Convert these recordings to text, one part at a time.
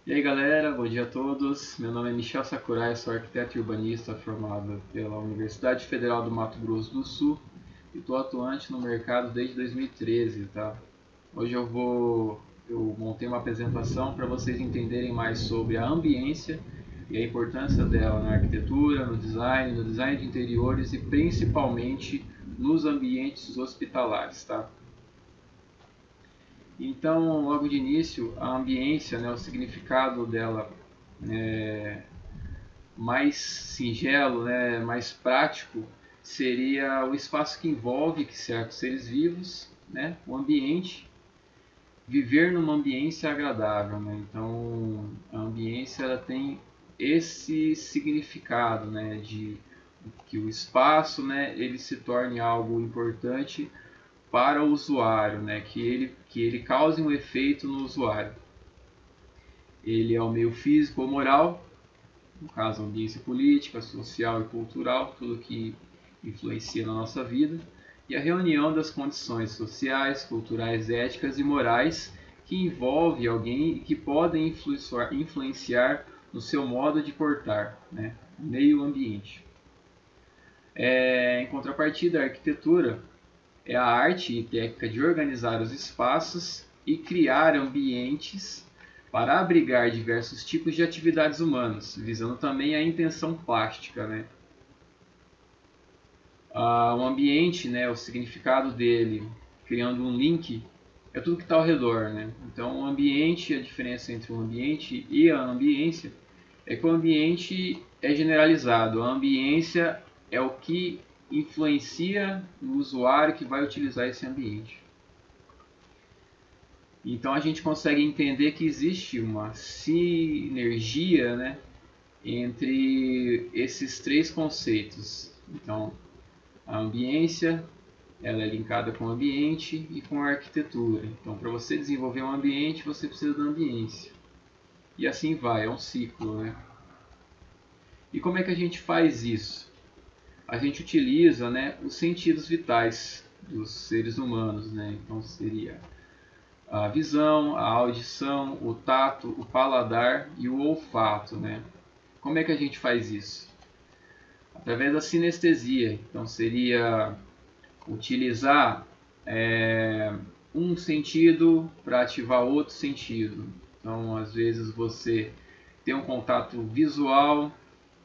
E aí galera, bom dia a todos. Meu nome é Michel Sakurai, sou arquiteto e urbanista formado pela Universidade Federal do Mato Grosso do Sul e estou atuante no mercado desde 2013, tá? Hoje eu montei uma apresentação para vocês entenderem mais sobre a ambiência e a importância dela na arquitetura, no design de interiores e principalmente nos ambientes hospitalares, tá? Então, logo de início, a ambiência, né, o significado dela mais singelo, né, mais prático, seria o espaço que envolve, que cerca os seres vivos, né, o ambiente, viver numa ambiência agradável. Né? Então, a ambiência ela tem esse significado, né, de que o espaço, né, ele se torne algo importante para o usuário, né, que ele cause um efeito no usuário. Ele é o meio físico ou moral, no caso, a ambiência política, social e cultural, tudo que influencia na nossa vida, e a reunião das condições sociais, culturais, éticas e morais que envolve alguém e que podem influenciar no seu modo de portar, né? Meio ambiente. Em contrapartida, a arquitetura é a arte e técnica de organizar os espaços e criar ambientes para abrigar diversos tipos de atividades humanas, visando também a intenção plástica. Né? O ambiente, né, o significado dele, criando um link, é tudo que está ao redor. Né? Então, o ambiente, a diferença entre o ambiente e a ambiência é que o ambiente é generalizado, a ambiência é o que influencia no usuário que vai utilizar esse ambiente. Então a gente consegue entender que existe uma sinergia, né, entre esses três conceitos. Então, a ambiência ela é linkada com o ambiente e com a arquitetura. Então, para você desenvolver um ambiente, você precisa da ambiência. E assim vai, é um ciclo. Né? E como é que a gente faz isso? A gente utiliza, né, os sentidos vitais dos seres humanos. Né? Então, seria a visão, a audição, o tato, o paladar e o olfato. Né? Como é que a gente faz isso? Através da sinestesia. Então seria utilizar um sentido para ativar outro sentido. Então às vezes você tem um contato visual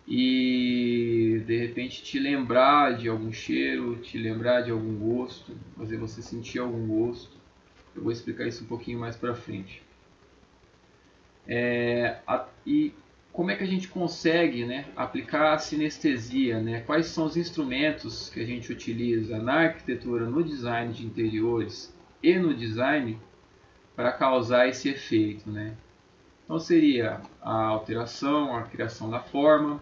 e de repente te lembrar de algum cheiro, te lembrar de algum gosto, fazer você sentir algum gosto. Eu vou explicar isso um pouquinho mais para frente. E como é que a gente consegue, né, aplicar a sinestesia? Né? Quais são os instrumentos que a gente utiliza na arquitetura, no design de interiores e no design para causar esse efeito? Né? Então seria a alteração, a criação da forma,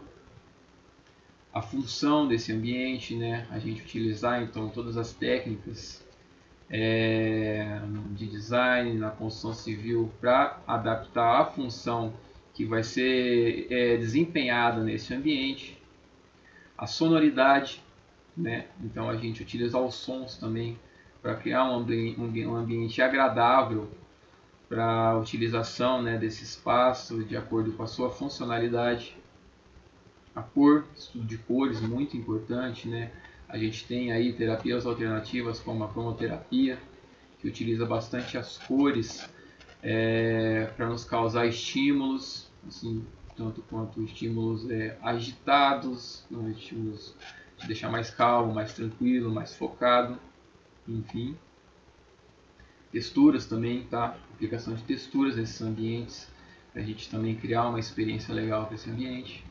a função desse ambiente, né? A gente utilizar então todas as técnicas de design na construção civil para adaptar a função que vai ser desempenhada nesse ambiente, a sonoridade, né? Então a gente utiliza os sons também para criar um ambiente agradável para a utilização, né, desse espaço de acordo com a sua funcionalidade. A cor, estudo de cores, muito importante, né? A gente tem aí terapias alternativas como a cromoterapia, que utiliza bastante as cores para nos causar estímulos, assim, tanto quanto estímulos agitados, estímulos de deixar mais calmo, mais tranquilo, mais focado, enfim. Texturas também, tá? Aplicação de texturas nesses ambientes, para a gente também criar uma experiência legal para esse ambiente.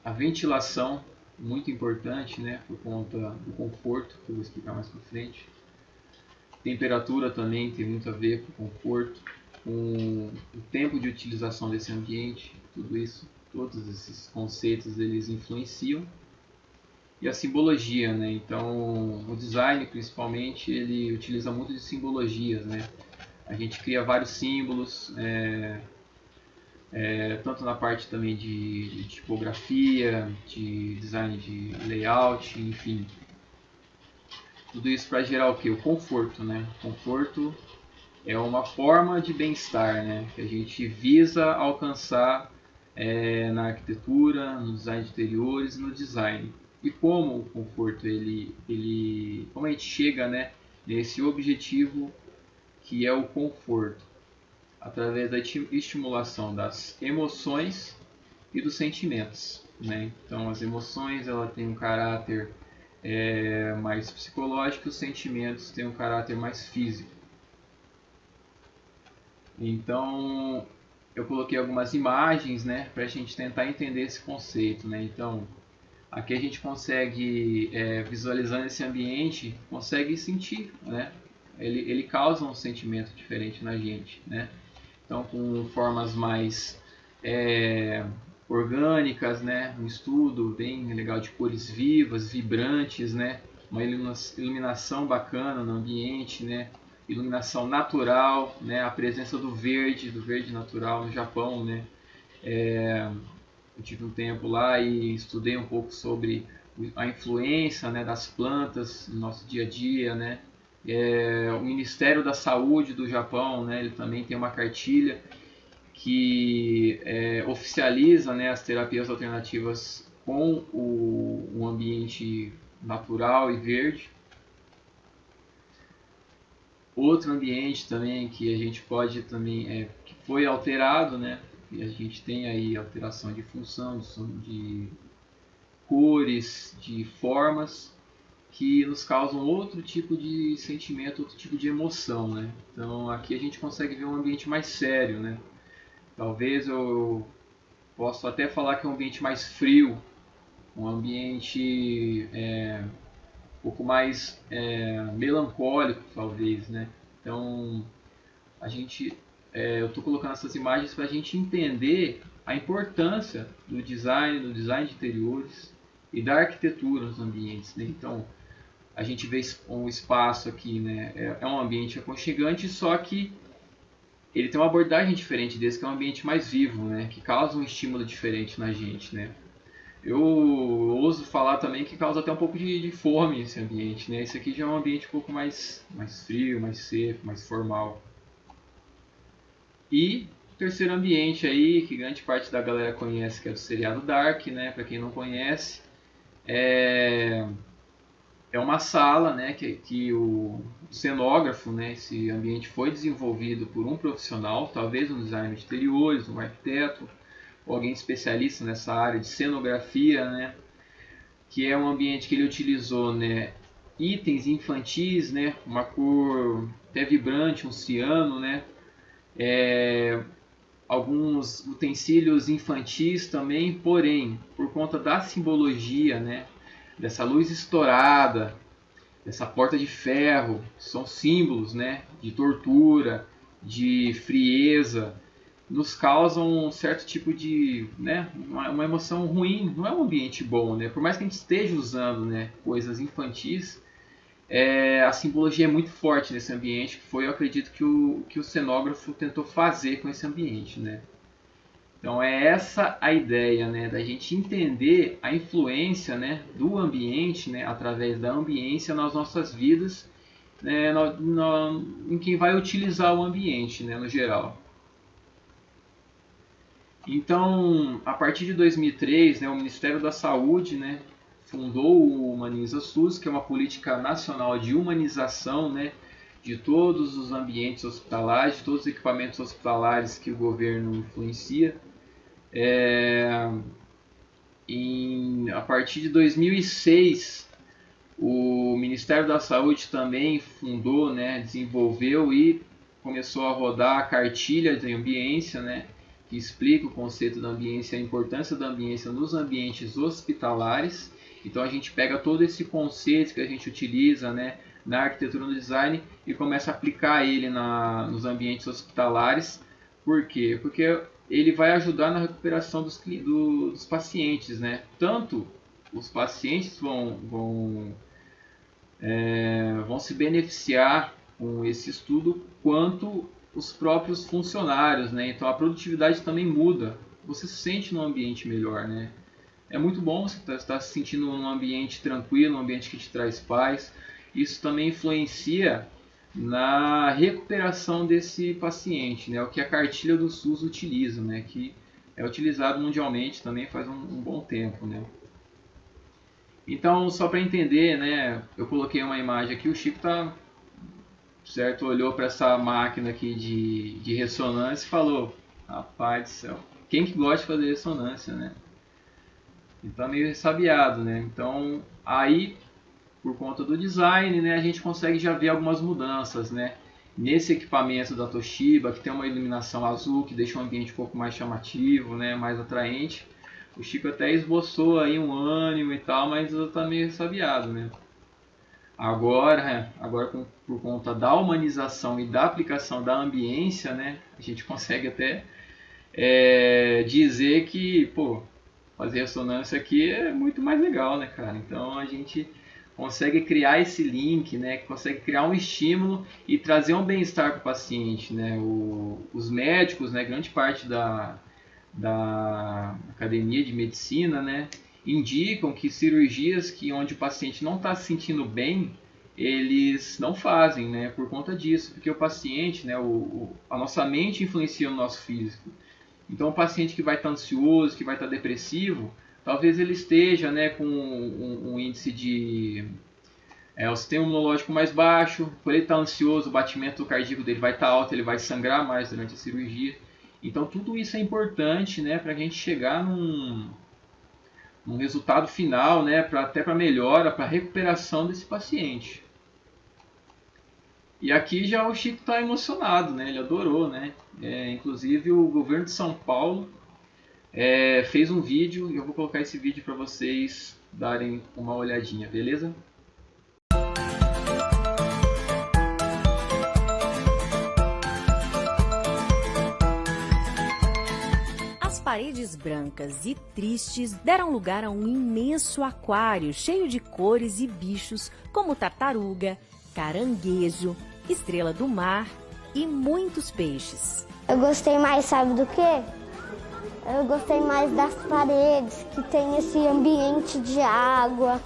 A ventilação, muito importante, né? Por conta do conforto, que eu vou explicar mais para frente. Temperatura também tem muito a ver com o conforto, com o tempo de utilização desse ambiente, tudo isso, todos esses conceitos eles influenciam. E a simbologia, né? Então, o design principalmente ele utiliza muito de simbologias, né? A gente cria vários símbolos, tanto na parte também de tipografia, de design de layout, enfim. Tudo isso para gerar o que? O conforto, né? Conforto é uma forma de bem-estar, né, que a gente visa alcançar na arquitetura, no design de interiores e no design. E como o conforto, como a gente chega, né, nesse objetivo que é o conforto? Através da estimulação das emoções e dos sentimentos, né? Então, as emoções ela tem um caráter mais psicológico, os sentimentos têm um caráter mais físico. Então, eu coloquei algumas imagens, né, para a gente tentar entender esse conceito, né? Então, aqui a gente consegue, visualizando esse ambiente, consegue sentir, né? Ele causa um sentimento diferente na gente, né? Então, com formas mais orgânicas, né? Um estudo bem legal de cores vivas, vibrantes, né? Uma iluminação bacana no ambiente, né? Iluminação natural, né? A presença do verde natural no Japão, né? Eu tive um tempo lá e estudei um pouco sobre a influência, né, das plantas no nosso dia a dia, né? O Ministério da Saúde do Japão, né, ele também tem uma cartilha que oficializa, né, as terapias alternativas com um ambiente natural e verde. Outro ambiente também que a gente pode também que foi alterado, né? E a gente tem aí alteração de função, de cores, de formas que nos causam outro tipo de sentimento, outro tipo de emoção, né? Então aqui a gente consegue ver um ambiente mais sério, né? Talvez eu posso até falar que é um ambiente mais frio, um ambiente um pouco mais melancólico, talvez, né? Então a gente, eu estou colocando essas imagens para a gente entender a importância do design de interiores e da arquitetura nos ambientes, né? Então a gente vê um espaço aqui, né? É um ambiente aconchegante, só que ele tem uma abordagem diferente desse, que é um ambiente mais vivo, né? Que causa um estímulo diferente na gente, né? Eu ouso falar também que causa até um pouco de fome esse ambiente, né? Esse aqui já é um ambiente um pouco mais frio, mais seco, mais formal. E o terceiro ambiente aí, que grande parte da galera conhece, que é do seriado Dark, né? Para quem não conhece, é uma sala, né? Que o cenógrafo, né? Esse ambiente foi desenvolvido por um profissional, talvez um designer de interiores, um arquiteto, ou alguém especialista nessa área de cenografia, né? Que é um ambiente que ele utilizou, né? Itens infantis, né? Uma cor até vibrante, um ciano, né? Alguns utensílios infantis também, porém, por conta da simbologia, né, dessa luz estourada, dessa porta de ferro, são símbolos, né, de tortura, de frieza, nos causam um certo tipo de, né, uma emoção ruim. Não é um ambiente bom, né? Por mais que a gente esteja usando, né, coisas infantis, a simbologia é muito forte nesse ambiente, que foi, eu acredito, que o cenógrafo tentou fazer com esse ambiente, né? Então é essa a ideia, né, da gente entender a influência, né, do ambiente, né, através da ambiência nas nossas vidas, né, em quem vai utilizar o ambiente, né, no geral. Então, a partir de 2003, né, o Ministério da Saúde, né, fundou o Humaniza SUS, que é uma política nacional de humanização, né, de todos os ambientes hospitalares, de todos os equipamentos hospitalares que o governo influencia. A partir de 2006, o Ministério da Saúde também fundou, né, desenvolveu e começou a rodar a cartilha de ambiência, né, que explica o conceito da ambiência, a importância da ambiência nos ambientes hospitalares. Então a gente pega todo esse conceito que a gente utiliza, né, na arquitetura e no design e começa a aplicar ele nos ambientes hospitalares. Por quê? Porque ele vai ajudar na recuperação dos pacientes, né? Tanto os pacientes vão se beneficiar com esse estudo, quanto os próprios funcionários, né? Então a produtividade também muda. Você se sente num ambiente melhor, né? É muito bom você estar se sentindo num ambiente tranquilo, um ambiente que te traz paz. Isso também influencia na recuperação desse paciente, né? O que a cartilha do SUS utiliza, né? Que é utilizado mundialmente também faz um bom tempo, né? Então, só para entender, né? Eu coloquei uma imagem aqui, o Chico tá, certo, olhou para essa máquina aqui de ressonância e falou: rapaz do céu, quem que gosta de fazer ressonância, né? Então, meio ressabiado, né? Então, aí, por conta do design, né, a gente consegue já ver algumas mudanças, né? Nesse equipamento da Toshiba, que tem uma iluminação azul, que deixa o ambiente um pouco mais chamativo, né, mais atraente. O Chico até esboçou aí um ânimo e tal, mas eu tô meio ressabiado, né? Agora por conta da humanização e da aplicação da ambiência, né, a gente consegue até dizer que, pô, fazer ressonância aqui é muito mais legal, né, cara? Então a gente consegue criar esse link, né? Consegue criar um estímulo e trazer um bem-estar para o paciente, né? Os médicos, né? Grande parte da academia de medicina, né? Indicam que cirurgias onde o paciente não está se sentindo bem, eles não fazem, né? Por conta disso, porque o paciente, né? A nossa mente influencia no nosso físico. Então, o paciente que vai estar ansioso, que vai estar depressivo, talvez ele esteja, né, com um índice de o sistema imunológico mais baixo. Por ele estar ansioso, o batimento cardíaco dele vai estar alto, ele vai sangrar mais durante a cirurgia. Então, tudo isso é importante, né, para a gente chegar num resultado final, né, até para melhora, para recuperação desse paciente. E aqui já o Chico está emocionado, né? Ele adorou, né? Inclusive o governo de São Paulo fez um vídeo e eu vou colocar esse vídeo para vocês darem uma olhadinha, beleza? As paredes brancas e tristes deram lugar a um imenso aquário cheio de cores e bichos como tartaruga, caranguejo, estrela do mar e muitos peixes. Eu gostei mais, sabe do quê? Eu gostei mais das paredes, que tem esse ambiente de água,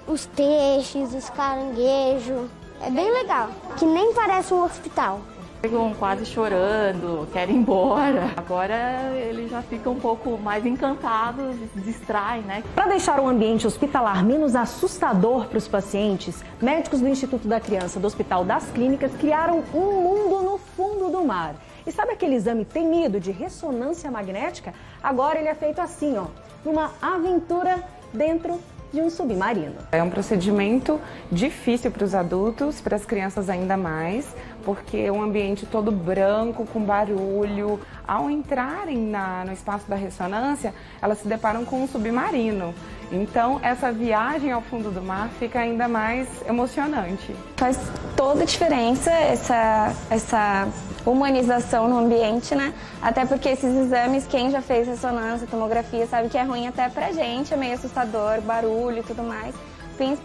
os peixes, os caranguejos. É bem legal, que nem parece um hospital. Chegam quase chorando, querem ir embora. Agora eles já ficam um pouco mais encantados, se distraem, né? Para deixar o ambiente hospitalar menos assustador para os pacientes, médicos do Instituto da Criança do Hospital das Clínicas criaram um mundo no fundo do mar. E sabe aquele exame temido de ressonância magnética? Agora ele é feito assim, ó, numa aventura dentro de um submarino. É um procedimento difícil para os adultos, para as crianças ainda mais, porque é um ambiente todo branco, com barulho. Ao entrarem no espaço da ressonância, elas se deparam com um submarino. Então, essa viagem ao fundo do mar fica ainda mais emocionante. Faz toda a diferença essa humanização no ambiente, né? Até porque esses exames, quem já fez ressonância, tomografia, sabe que é ruim até pra gente, é meio assustador, barulho e tudo mais,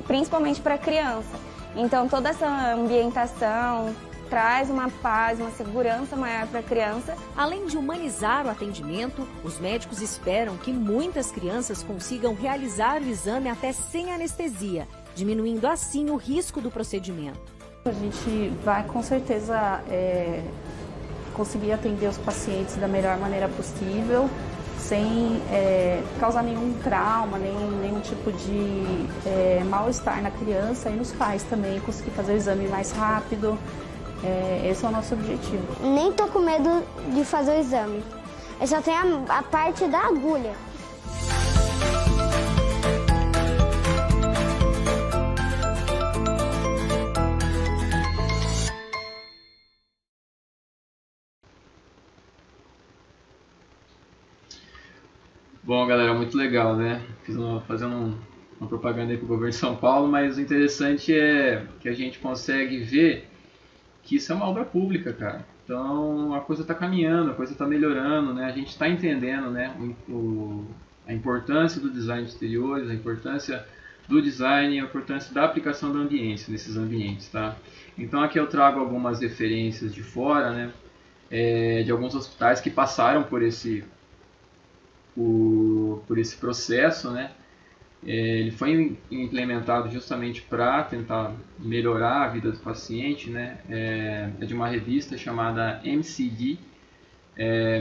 principalmente para criança. Então, toda essa ambientação traz uma paz, uma segurança maior para a criança. Além de humanizar o atendimento, os médicos esperam que muitas crianças consigam realizar o exame até sem anestesia, diminuindo assim o risco do procedimento. A gente vai com certeza conseguir atender os pacientes da melhor maneira possível, sem causar nenhum trauma, nenhum tipo de mal-estar na criança e nos pais também, conseguir fazer o exame mais rápido. Esse é o nosso objetivo. Nem tô com medo de fazer o exame. Eu só tenho a parte da agulha. Bom, galera, muito legal, né? Fazendo uma propaganda aí pro governo de São Paulo, mas o interessante é que a gente consegue ver que isso é uma obra pública, cara. Então a coisa está caminhando, a coisa está melhorando, né? A gente está entendendo, né, a importância do design de exteriores, a importância do design, a importância da aplicação da ambiência nesses ambientes, tá? Então aqui eu trago algumas referências de fora, né, de alguns hospitais que passaram por esse processo, né? Ele foi implementado justamente para tentar melhorar a vida do paciente, né? É de uma revista chamada MCD,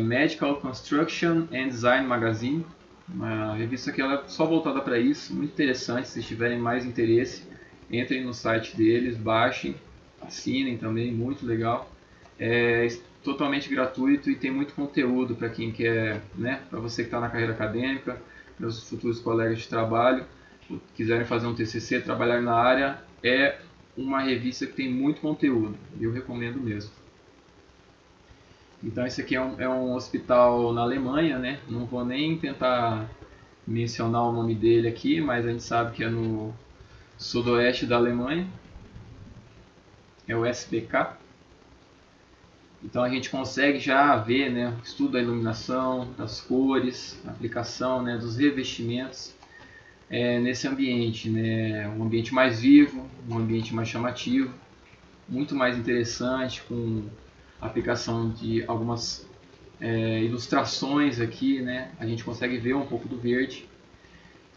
Medical Construction and Design Magazine, uma revista que ela é só voltada para isso, muito interessante. Se tiverem mais interesse, entrem no site deles, baixem, assinem também, muito legal. É totalmente gratuito e tem muito conteúdo para quem quer, né? Para você que está na carreira acadêmica, meus futuros colegas de trabalho, quiserem fazer um TCC, trabalhar na área, é uma revista que tem muito conteúdo, e eu recomendo mesmo. Então esse aqui é um hospital na Alemanha, né? Não vou nem tentar mencionar o nome dele aqui, mas a gente sabe que é no sudoeste da Alemanha, é o SBK. Então a gente consegue já ver, né, o estudo da iluminação, das cores, a aplicação, né, dos revestimentos nesse ambiente, né, um ambiente mais vivo, um ambiente mais chamativo, muito mais interessante, com a aplicação de algumas ilustrações aqui, né, a gente consegue ver um pouco do verde.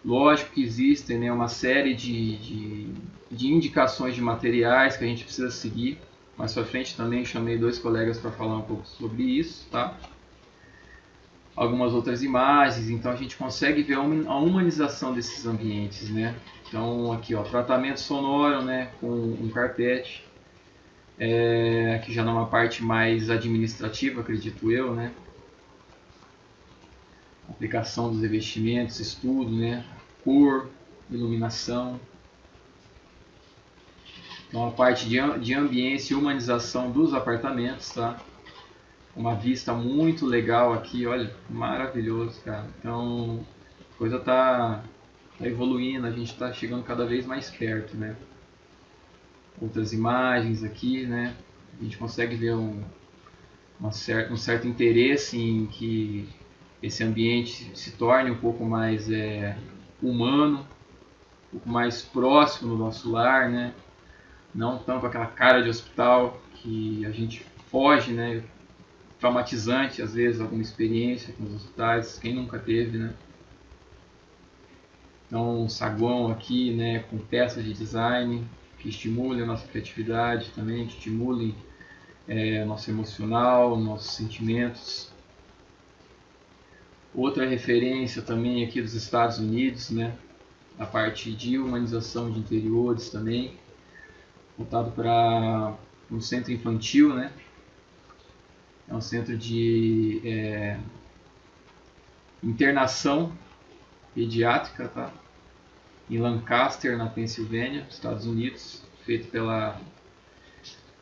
Lógico que existem, né, uma série de indicações de materiais que a gente precisa seguir. Mais pra frente também chamei 2 colegas para falar um pouco sobre isso, tá? Algumas outras imagens, então a gente consegue ver a humanização desses ambientes, né? Então aqui, ó, tratamento sonoro, né, com um carpete, aqui já numa parte mais administrativa, acredito eu, né? Aplicação dos revestimentos, estudo, né? Cor, iluminação. Então a parte de ambiência e humanização dos apartamentos, tá? Uma vista muito legal aqui, olha, maravilhoso, cara. Então a coisa tá evoluindo, a gente está chegando cada vez mais perto, né? Outras imagens aqui, né? A gente consegue ver um certo interesse em que esse ambiente se torne um pouco mais humano, um pouco mais próximo do nosso lar, né? Não tanto aquela cara de hospital que a gente foge, né? Traumatizante, às vezes, alguma experiência com os hospitais, quem nunca teve, né? Então, um saguão aqui, né, com peças de design que estimulem a nossa criatividade também, que estimulem nosso emocional, nossos sentimentos. Outra referência também aqui dos Estados Unidos, né? A parte de humanização de interiores também, voltado para um centro infantil, né? É um centro de internação pediátrica, tá? Em Lancaster, na Pensilvânia, Estados Unidos, feito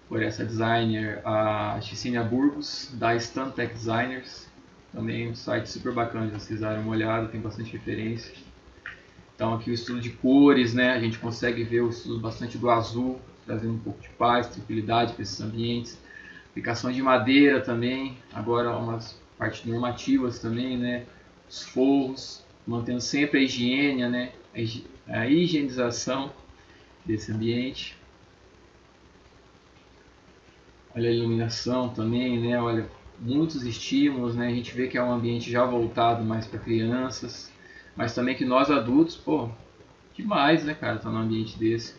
por essa designer, a Chicínia Burgos, da Stantec Designers. Também um site super bacana, se vocês darem uma olhada, tem bastante referência. Então aqui o estudo de cores, né? A gente consegue ver o estudo bastante do azul, trazendo um pouco de paz, tranquilidade para esses ambientes. Aplicações de madeira também, agora umas partes normativas também, né? Os forros, mantendo sempre a higiene, né? A higienização desse ambiente. Olha a iluminação também, né? Olha, muitos estímulos, né? A gente vê que é um ambiente já voltado mais para crianças, mas também que nós adultos, pô, demais, né, cara, tá num ambiente desse.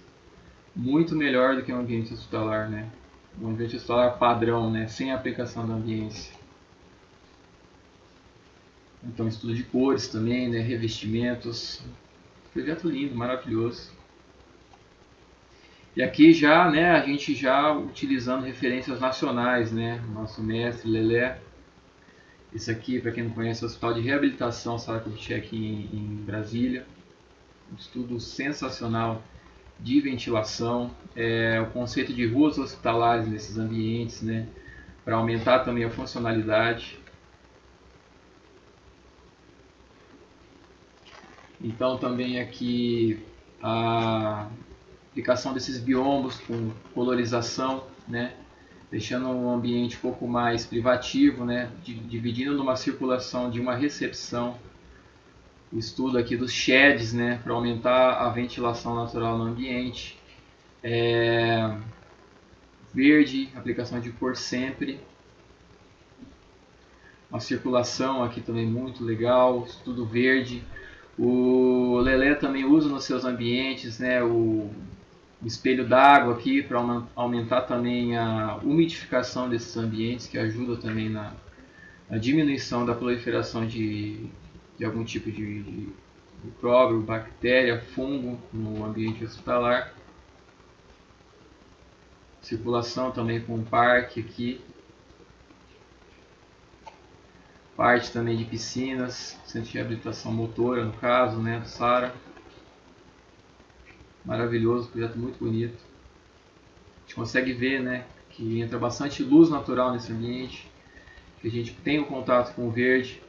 Muito melhor do que um ambiente hospitalar, né? Um ambiente hospitalar padrão, né? Sem aplicação da ambiência. Então, estudo de cores também, né? Revestimentos. Projeto lindo, maravilhoso. E aqui já, né? A gente já utilizando referências nacionais, né? Nosso mestre Lelé. Esse aqui, para quem não conhece, é o Hospital de Reabilitação Sala Kubitschek em Brasília. Um estudo sensacional de ventilação, o conceito de ruas hospitalares nesses ambientes, né, para aumentar também a funcionalidade. Então também aqui a aplicação desses biombos com colorização, né, deixando um ambiente um pouco mais privativo, né, dividindo numa circulação de uma recepção. O estudo aqui dos sheds, né, para aumentar a ventilação natural no ambiente. Verde, aplicação de cor sempre. Uma circulação aqui também muito legal, estudo verde, O Lelé também usa nos seus ambientes, né, o espelho d'água aqui para aumentar também a umidificação desses ambientes, que ajuda também na diminuição da proliferação de algum tipo de micróbio, bactéria, fungo no ambiente hospitalar. Circulação também com o parque aqui. Parte também de piscinas, centro de reabilitação motora, no caso, né, do SARA. Maravilhoso, projeto muito bonito. A gente consegue ver, né, que entra bastante luz natural nesse ambiente, que a gente tem o contato com o verde.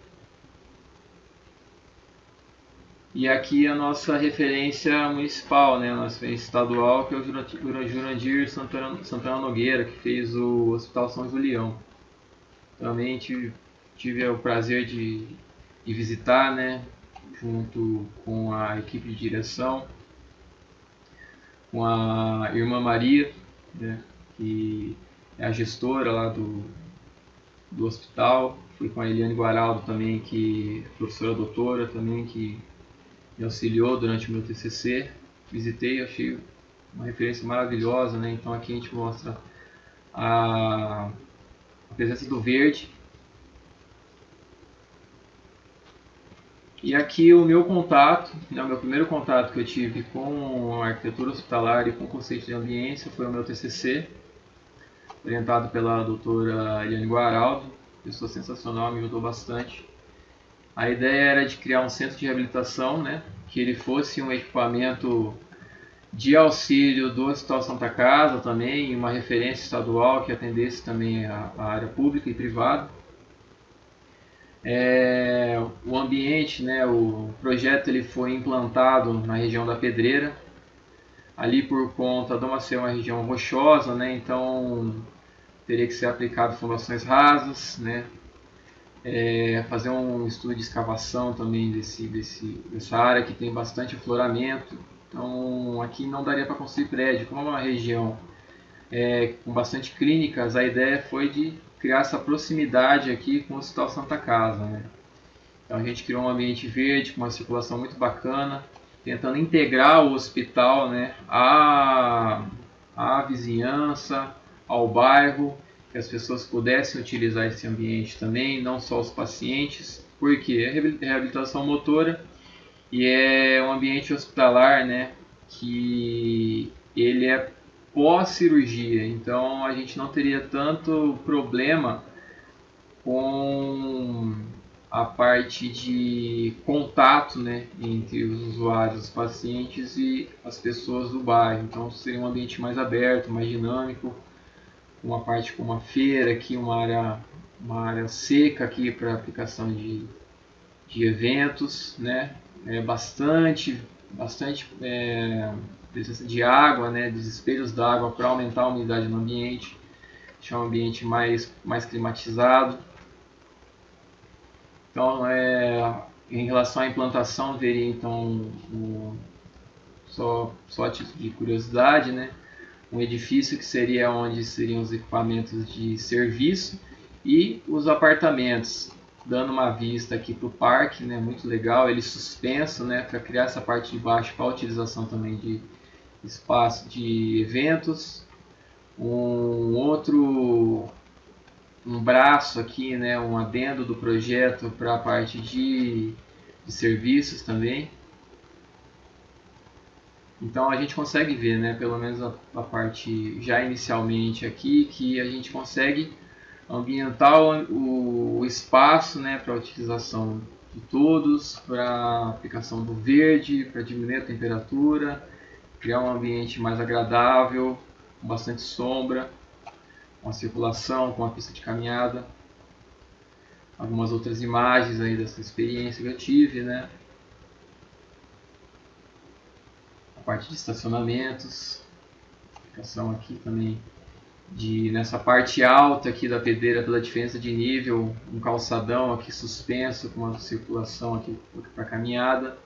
E aqui a nossa referência municipal, né, a nossa referência estadual, que é o Jurandir Santana Nogueira, que fez o Hospital São Julião. Também tive o prazer de visitar, né, junto com a equipe de direção, com a irmã Maria, né, que é a gestora lá do hospital. Fui com a Eliane Guaraldo também, que é professora doutora também, que me auxiliou durante o meu TCC. Visitei, achei uma referência maravilhosa, né? Então aqui a gente mostra a presença do verde. E aqui o meu contato, né, o meu primeiro contato que eu tive com a arquitetura hospitalar e com o conceito de ambiência foi o meu TCC, orientado pela doutora Eliane Guaraldo, pessoa sensacional, me ajudou bastante. A ideia era de criar um centro de reabilitação, né, que ele fosse um equipamento de auxílio do Hospital Santa Casa também, uma referência estadual que atendesse também a área pública e privada. O ambiente, né, o projeto ele foi implantado na região da Pedreira, ali por conta de ser uma região rochosa, né, então teria que ser aplicado fundações rasas, né, fazer um estudo de escavação também dessa área que tem bastante afloramento. Então aqui não daria para construir prédio, como é uma região com bastante clínicas, a ideia foi de criar essa proximidade aqui com o Hospital Santa Casa, né? Então a gente criou um ambiente verde com uma circulação muito bacana, tentando integrar o hospital, né, à vizinhança, ao bairro, que as pessoas pudessem utilizar esse ambiente também, não só os pacientes, porque é reabilitação motora e é um ambiente hospitalar, né, que ele é pós-cirurgia, então a gente não teria tanto problema com a parte de contato, né, entre os usuários, os pacientes e as pessoas do bairro. Então seria um ambiente mais aberto, mais dinâmico, uma parte com uma feira aqui, uma área seca aqui para aplicação de eventos, né, bastante presença de água, né, dos espelhos d'água para aumentar a umidade no ambiente, deixar um ambiente mais climatizado. Então, em relação à implantação, veria então, só a título de curiosidade, né, um edifício que seria onde seriam os equipamentos de serviço e os apartamentos, dando uma vista aqui para o parque, né, muito legal, ele suspenso, né, para criar essa parte de baixo para a utilização também de espaço de eventos. Um braço aqui, né, um adendo do projeto para a parte de serviços também. Então a gente consegue ver, né, pelo menos a parte já inicialmente aqui, que a gente consegue ambientar o espaço, né, para a utilização de todos, para a aplicação do verde, para diminuir a temperatura, criar um ambiente mais agradável, com bastante sombra, com a circulação, com a pista de caminhada. Algumas outras imagens aí dessa experiência que eu tive, né? A parte de estacionamentos, aplicação aqui também nessa parte alta aqui da pedreira, pela diferença de nível, um calçadão aqui suspenso com uma circulação aqui para caminhada,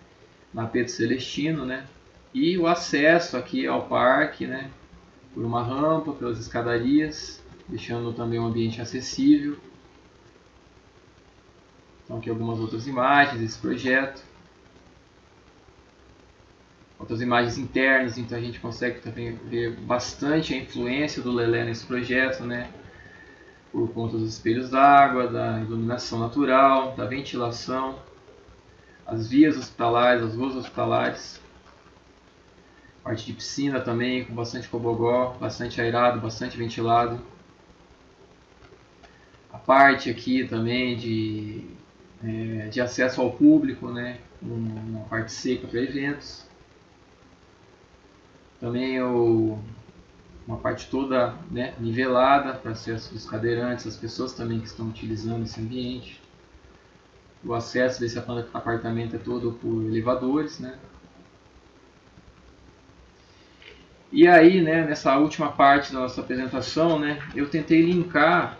na Pedro Celestino, né? E o acesso aqui ao parque, né, por uma rampa, pelas escadarias, deixando também um ambiente acessível. Então aqui algumas outras imagens desse projeto. outras imagens internas, então a gente consegue também ver bastante a influência do Lelé nesse projeto, né? Por conta dos espelhos d'água, da iluminação natural, da ventilação, as vias hospitalares, as ruas hospitalares, parte de piscina também, com bastante cobogó, bastante aerado, bastante ventilado. A parte aqui também de acesso ao público, né? Uma parte seca para eventos. Também uma parte toda, né, nivelada para acesso dos cadeirantes, as pessoas também que estão utilizando esse ambiente. O acesso desse apartamento é todo por elevadores, né? E aí, né, nessa última parte da nossa apresentação, né, eu tentei linkar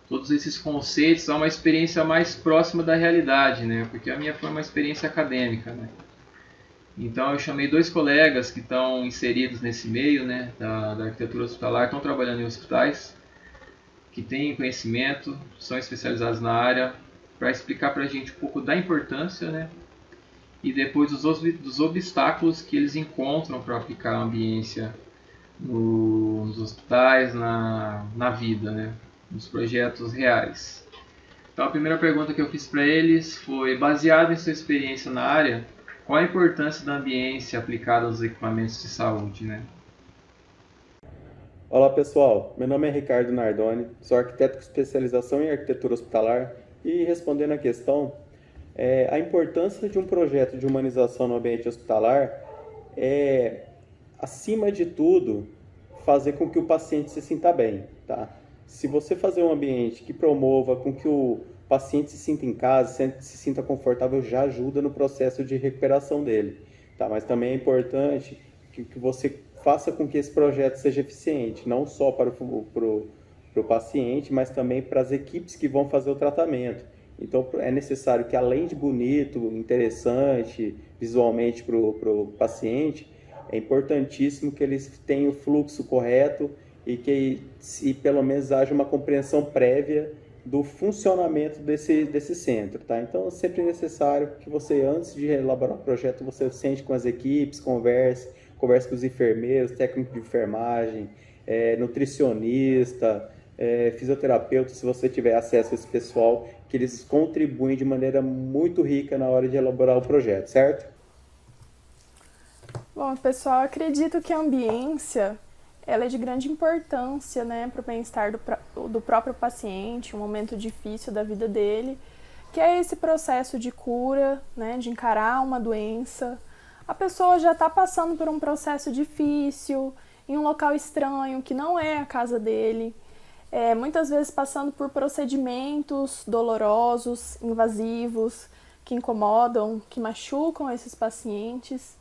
todos esses conceitos a uma experiência mais próxima da realidade, né, porque a minha foi uma experiência acadêmica, né. Então eu chamei 2 colegas que estão inseridos nesse meio, né, da arquitetura hospitalar, estão trabalhando em hospitais, que têm conhecimento, são especializados na área, para explicar para a gente um pouco da importância, né, e depois dos obstáculos que eles encontram para aplicar a ambiência nos hospitais, na vida, né, nos projetos reais. Então a primeira pergunta que eu fiz para eles foi, baseado em sua experiência na área, qual a importância da ambiência aplicada aos equipamentos de saúde, né? Olá pessoal, meu nome é Ricardo Nardoni, sou arquiteto com especialização em arquitetura hospitalar e respondendo à questão, a importância de um projeto de humanização no ambiente hospitalar é, acima de tudo, fazer com que o paciente se sinta bem, tá? Se você fazer um ambiente que promova com que o paciente se sinta em casa, se sinta confortável, já ajuda no processo de recuperação dele, tá? Mas também é importante que você faça com que esse projeto seja eficiente, não só para o paciente, mas também para as equipes que vão fazer o tratamento. Então é necessário que, além de bonito, interessante visualmente para o paciente, é importantíssimo que eles tenham o fluxo correto e que pelo menos haja uma compreensão prévia do funcionamento desse centro, tá? Então é sempre necessário que você, antes de elaborar o projeto, você sente com as equipes, converse com os enfermeiros, técnico de enfermagem, nutricionista, fisioterapeuta, se você tiver acesso a esse pessoal, que eles contribuem de maneira muito rica na hora de elaborar o projeto, certo? Bom, pessoal, acredito que a ambiência ela é de grande importância, né, para o bem-estar do próprio paciente, um momento difícil da vida dele, que é esse processo de cura, né, de encarar uma doença. A pessoa já está passando por um processo difícil, em um local estranho, que não é a casa dele, muitas vezes passando por procedimentos dolorosos, invasivos, que incomodam, que machucam esses pacientes.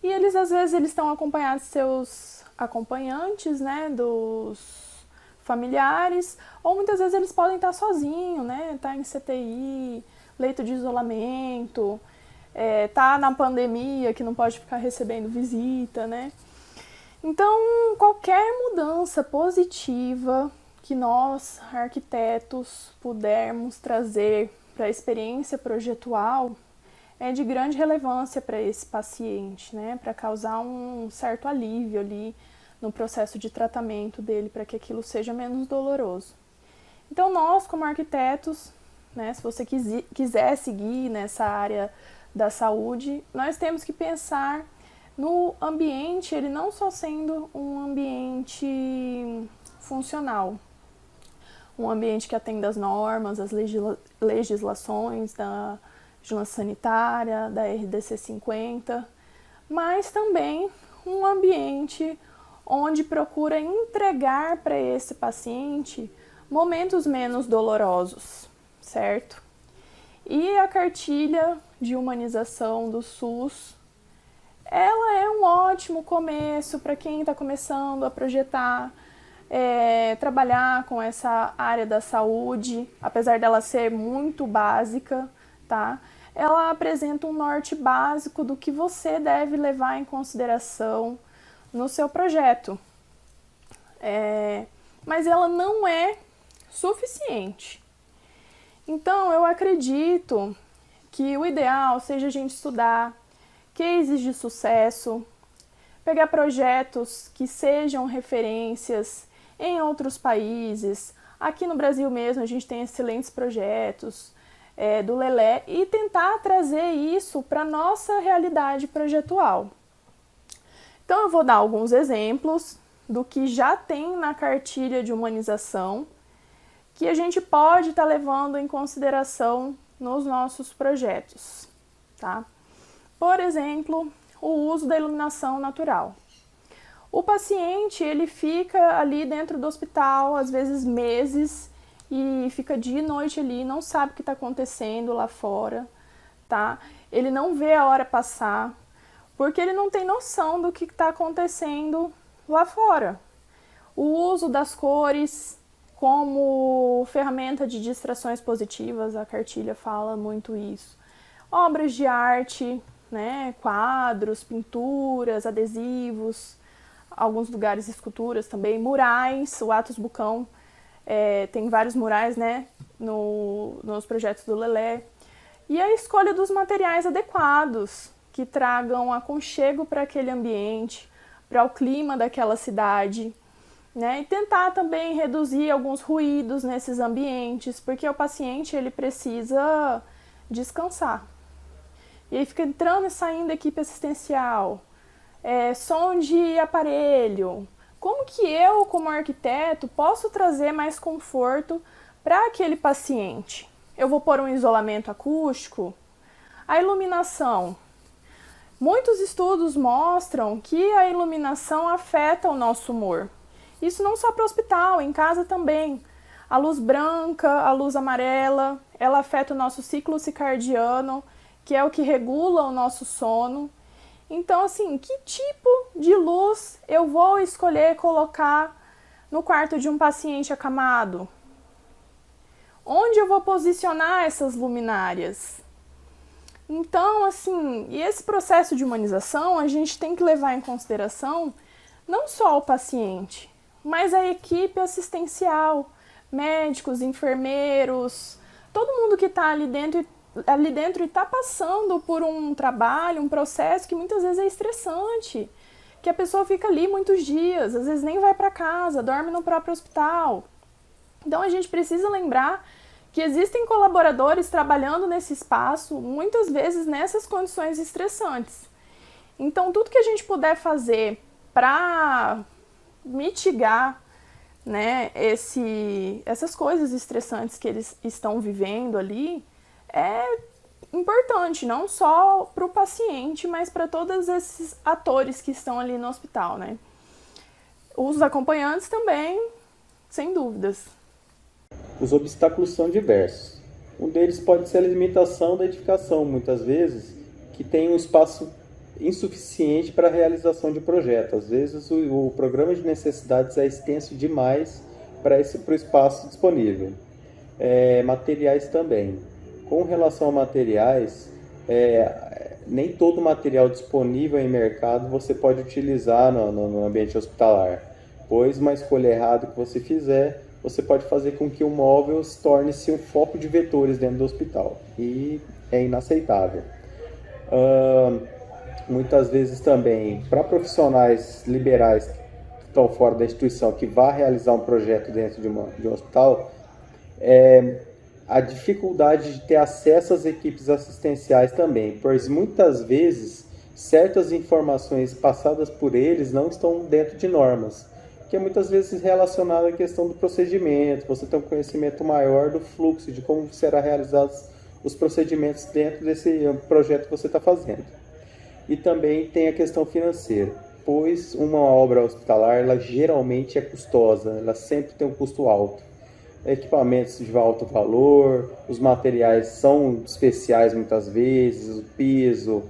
E eles, às vezes, eles estão acompanhados de seus acompanhantes, né, dos familiares, ou muitas vezes eles podem estar sozinhos, né, tá em CTI, leito de isolamento, tá na pandemia, que não pode ficar recebendo visita, né. Então, qualquer mudança positiva que nós, arquitetos, pudermos trazer para a experiência projetual é de grande relevância para esse paciente, né, para causar um certo alívio ali no processo de tratamento dele, para que aquilo seja menos doloroso. Então, nós, como arquitetos, né, se você quiser seguir nessa área da saúde, nós temos que pensar no ambiente, ele não só sendo um ambiente funcional, um ambiente que atenda às normas, às legislações da vigilância sanitária, da RDC 50, mas também um ambiente onde procura entregar para esse paciente momentos menos dolorosos, certo? E a cartilha de humanização do SUS, ela é um ótimo começo para quem está começando a projetar, trabalhar com essa área da saúde, apesar dela ser muito básica, tá? Ela apresenta um norte básico do que você deve levar em consideração no seu projeto. Mas ela não é suficiente. Então, eu acredito que o ideal seja a gente estudar cases de sucesso, pegar projetos que sejam referências em outros países. Aqui no Brasil mesmo a gente tem excelentes projetos do Lelé e tentar trazer isso para a nossa realidade projetual. Então eu vou dar alguns exemplos do que já tem na cartilha de humanização que a gente pode estar levando em consideração nos nossos projetos, tá? Por exemplo, o uso da iluminação natural. O paciente, ele fica ali dentro do hospital, às vezes meses, e fica dia e noite ali, não sabe o que está acontecendo lá fora, tá? Ele não vê a hora passar, porque ele não tem noção do que está acontecendo lá fora. O uso das cores como ferramenta de distrações positivas, a cartilha fala muito isso. Obras de arte, né, quadros, pinturas, adesivos, alguns lugares esculturas também, murais, o Atos Bucão tem vários murais, né, nos projetos do Lelé. E a escolha dos materiais adequados, que tragam aconchego para aquele ambiente, para o clima daquela cidade, né, e tentar também reduzir alguns ruídos nesses ambientes, porque o paciente ele precisa descansar. E aí fica entrando e saindo equipe assistencial, som de aparelho. Como que eu, como arquiteto, posso trazer mais conforto para aquele paciente? Eu vou pôr um isolamento acústico? A iluminação. Muitos estudos mostram que a iluminação afeta o nosso humor. Isso não só para o hospital, em casa também. A luz branca, a luz amarela, ela afeta o nosso ciclo circadiano, que é o que regula o nosso sono. Então, assim, que tipo de luz eu vou escolher colocar no quarto de um paciente acamado? Onde eu vou posicionar essas luminárias? Então, assim, e esse processo de humanização a gente tem que levar em consideração não só o paciente, mas a equipe assistencial, médicos, enfermeiros, todo mundo que está ali dentro e está passando por um trabalho, um processo que muitas vezes é estressante, que a pessoa fica ali muitos dias, às vezes nem vai para casa, dorme no próprio hospital. Então a gente precisa lembrar que existem colaboradores trabalhando nesse espaço, muitas vezes nessas condições estressantes. Então tudo que a gente puder fazer para mitigar, né, essas coisas estressantes que eles estão vivendo ali, é importante, não só para o paciente, mas para todos esses atores que estão ali no hospital, né? Os acompanhantes também, sem dúvidas. Os obstáculos são diversos. Um deles pode ser a limitação da edificação, muitas vezes, que tem um espaço insuficiente para a realização de projeto. Às vezes o programa de necessidades é extenso demais para o espaço disponível. Materiais também. Com relação a materiais, nem todo material disponível em mercado você pode utilizar no ambiente hospitalar, pois uma escolha errada que você fizer, você pode fazer com que o móvel torne-se um foco de vetores dentro do hospital, e é inaceitável. Muitas vezes também, para profissionais liberais que estão fora da instituição, que vá realizar um projeto dentro de um hospital, a dificuldade de ter acesso às equipes assistenciais também, pois muitas vezes certas informações passadas por eles não estão dentro de normas, que é muitas vezes relacionado à questão do procedimento, você tem um conhecimento maior do fluxo, de como serão realizados os procedimentos dentro desse projeto que você está fazendo. E também tem a questão financeira, pois uma obra hospitalar ela geralmente é custosa, ela sempre tem um custo alto. Equipamentos de alto valor, os materiais são especiais muitas vezes, o piso,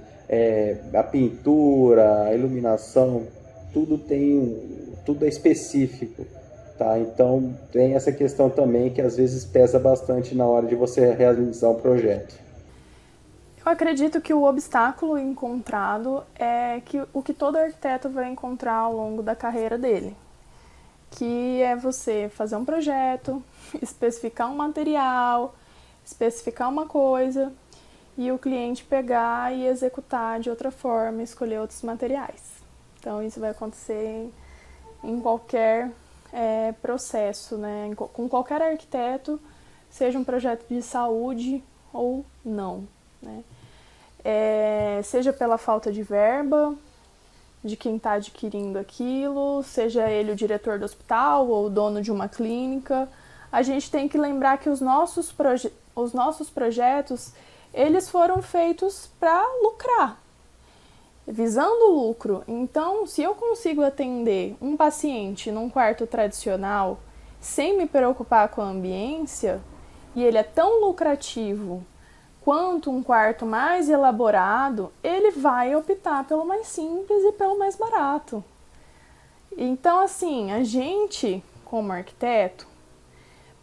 a pintura, a iluminação, tudo é específico, tá? Então tem essa questão também que às vezes pesa bastante na hora de você realizar um projeto. Eu acredito que o obstáculo encontrado é o que todo arquiteto vai encontrar ao longo da carreira dele, que é você fazer um projeto, especificar um material, especificar uma coisa e o cliente pegar e executar de outra forma, escolher outros materiais. Então isso vai acontecer em qualquer processo, né? Com qualquer arquiteto, seja um projeto de saúde ou não, né? Seja pela falta de verba de quem está adquirindo aquilo, seja ele o diretor do hospital ou o dono de uma clínica, a gente tem que lembrar que os nossos projetos, eles foram feitos para lucrar, visando o lucro. Então, se eu consigo atender um paciente num quarto tradicional sem me preocupar com a ambiência, e ele é tão lucrativo quanto um quarto mais elaborado, ele vai optar pelo mais simples e pelo mais barato. Então, assim, a gente, como arquiteto,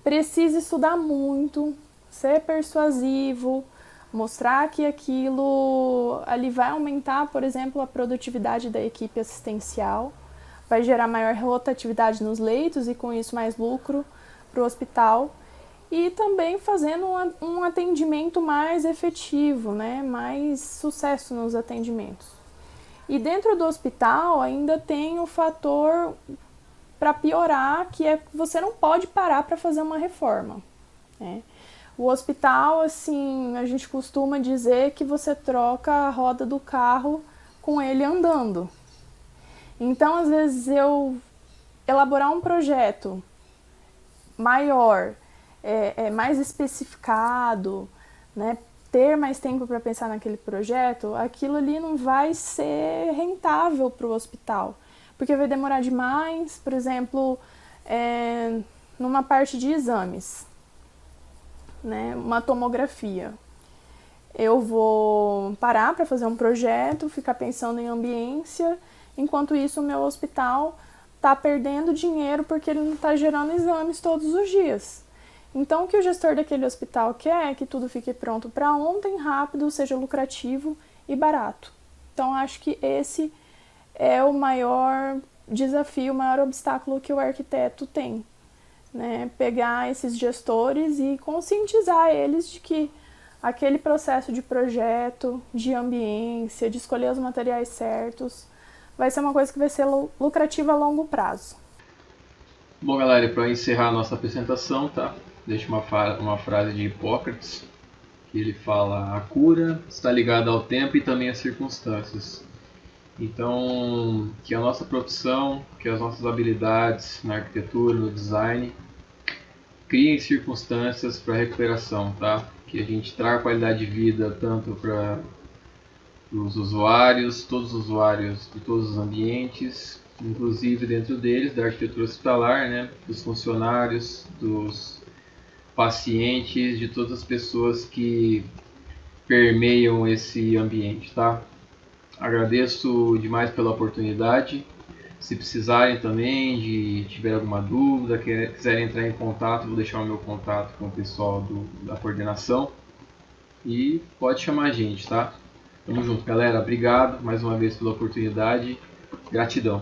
precisa estudar muito, ser persuasivo, mostrar que aquilo ali vai aumentar, por exemplo, a produtividade da equipe assistencial, vai gerar maior rotatividade nos leitos e com isso mais lucro para o hospital, e também fazendo um atendimento mais efetivo, né? Mais sucesso nos atendimentos. E dentro do hospital ainda tem o fator para piorar, que é que você não pode parar para fazer uma reforma, né? O hospital, assim, a gente costuma dizer que você troca a roda do carro com ele andando. Então, às vezes, eu elaborar um projeto maior, mais especificado, né, ter mais tempo para pensar naquele projeto, aquilo ali não vai ser rentável para o hospital, porque vai demorar demais. Por exemplo, numa parte de exames, né, uma tomografia, eu vou parar para fazer um projeto, ficar pensando em ambiência, enquanto isso o meu hospital está perdendo dinheiro porque ele não está gerando exames todos os dias. Então, o que o gestor daquele hospital quer é que tudo fique pronto para ontem, rápido, seja lucrativo e barato. Então, acho que esse é o maior desafio, o maior obstáculo que o arquiteto tem, né? Pegar esses gestores e conscientizar eles de que aquele processo de projeto, de ambiência, de escolher os materiais certos, vai ser uma coisa que vai ser lucrativa a longo prazo. Bom, galera, para encerrar a nossa apresentação, tá? Deixa uma frase de Hipócrates, que ele fala: a cura está ligada ao tempo e também às circunstâncias. Então, que a nossa profissão, que as nossas habilidades na arquitetura, no design, criem circunstâncias para a recuperação, tá? Que a gente traga qualidade de vida tanto para os usuários, todos os usuários de todos os ambientes, inclusive dentro deles, da arquitetura hospitalar, né? Dos funcionários, dos pacientes, de todas as pessoas que permeiam esse ambiente, tá? Agradeço demais pela oportunidade. Se precisarem também, tiver alguma dúvida, quiserem entrar em contato, vou deixar o meu contato com o pessoal da coordenação. E pode chamar a gente, tá? Tamo junto, galera. Obrigado mais uma vez pela oportunidade. Gratidão.